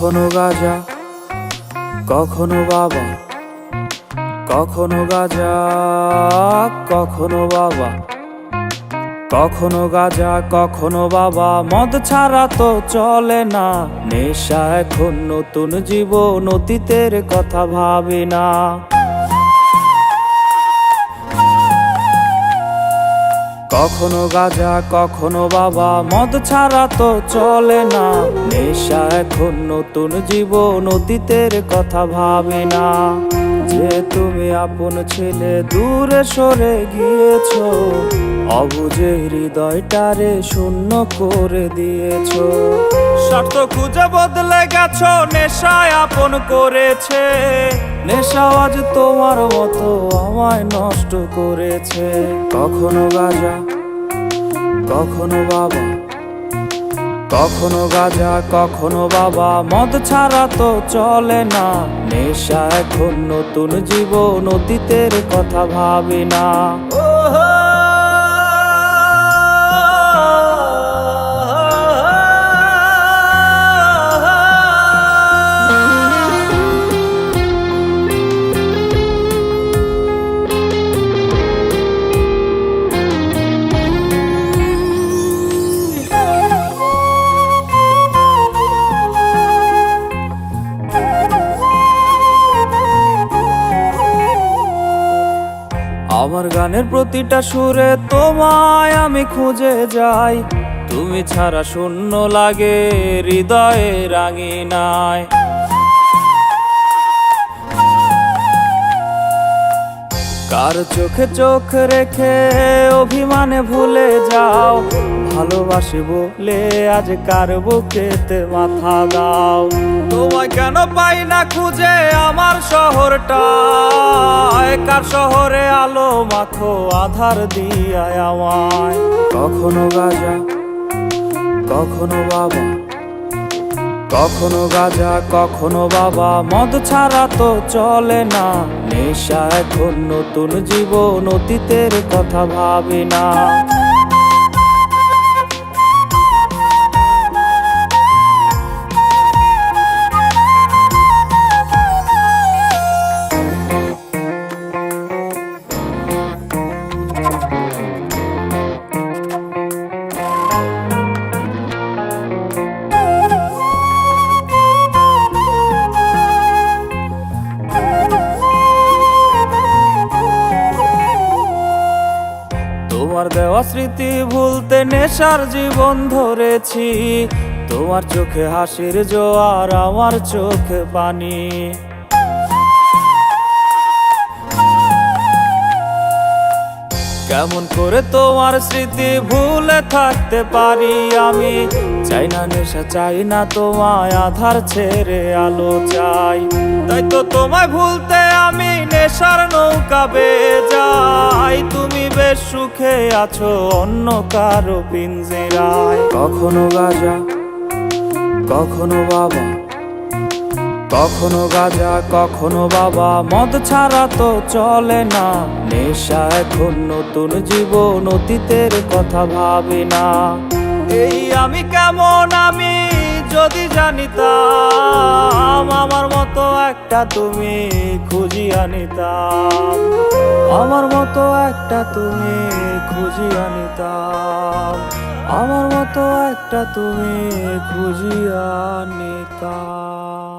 কখনো গাজা, কখনো বাবা, কখনো গাজা, কখনো বাবা, কখনো গাজা, কখনো বাবা। মদ ছাড়া তো চলে না, নেশা এখন নতুন জীবন, অতীতের কথা ভাবি না। কখনো গাজা, কখনো বাবা, মদ ছাড়া তো চলে না, নেশা এখন নতুন জীবন, অতীতের কথা ভাবি না। যে তুমি আপন ছেলে দূরে সরে গিয়েছো, অবুঝে হৃদয়টারে শূন্য করে দিয়েছো। স্বার্থ খুঁজে বদলে গেছো, নেশায় আপন করেছে, নেশা আজ তোমার মতো আমায় নষ্ট করেছে। কখনো গাজা, কখনো বাবা, কখনো গাজা, কখনো বাবা, মদ ছাড়া তো চলে না, নেশা এখন নতুন জীবন, অতীতের কথা ভাবি না। আমার গানের প্রতিটা সুরে তোমায় আমি খুঁজে যাই, তুমি ছাড়া শূন্য লাগে হৃদয়ে রাঙিনায়। কার চোখে চোখ রেখে অভিমানে ভুলে যাও, ভালোবাসি বলে আজ কার বুকেতে মাথা দাও। তোমায় কেন পাই না খুঁজে আমার শহরটা, কার শহরে আলো মাখো আধার দিয়ায় আমায়। কখনো গাজা, কখনো বাবা, কখনো গাজা, কখনো বাবা, মদ ছাড়া তো চলে না, নেশা এখন নতুন জীবন, অতীতের কথা ভাবি না। তোমার দেওয়া স্মৃতি ভুলতে নেশার জীবন ধরেছি, তোমার চোখে হাসির জোয়ার, আমার চোখে পানি। কেমন করে তোমার স্মৃতি ভুলে থাকতে পারি আমি, চাই না নেশা, চাই না তোমায়, আধার ছেড়ে আলো চাই। তাই তো তোমায় ভুলতে আমি নেশার নৌকা বেয়ে যাই, তুমি বেশ সুখে আছো অন্য কারো পিঞ্জিরায়। কখনো গাজা, কখনো বাবা, কখনো গাজা, কখনো বাবা, মদ ছাড়া তো চলে না, নেশা এখন নতুন জীবন, অতীতের কথা ভাবি না। এই আমি কেমন আমি যদি জানিতাম, আমার মতো একটা তুমি খুঁজিয়া নিতাম, আমার মতো একটা তুমি খুঁজিয়া নিতাম, আমার মতো একটা তুমি খুঁজিয়া নিতাম।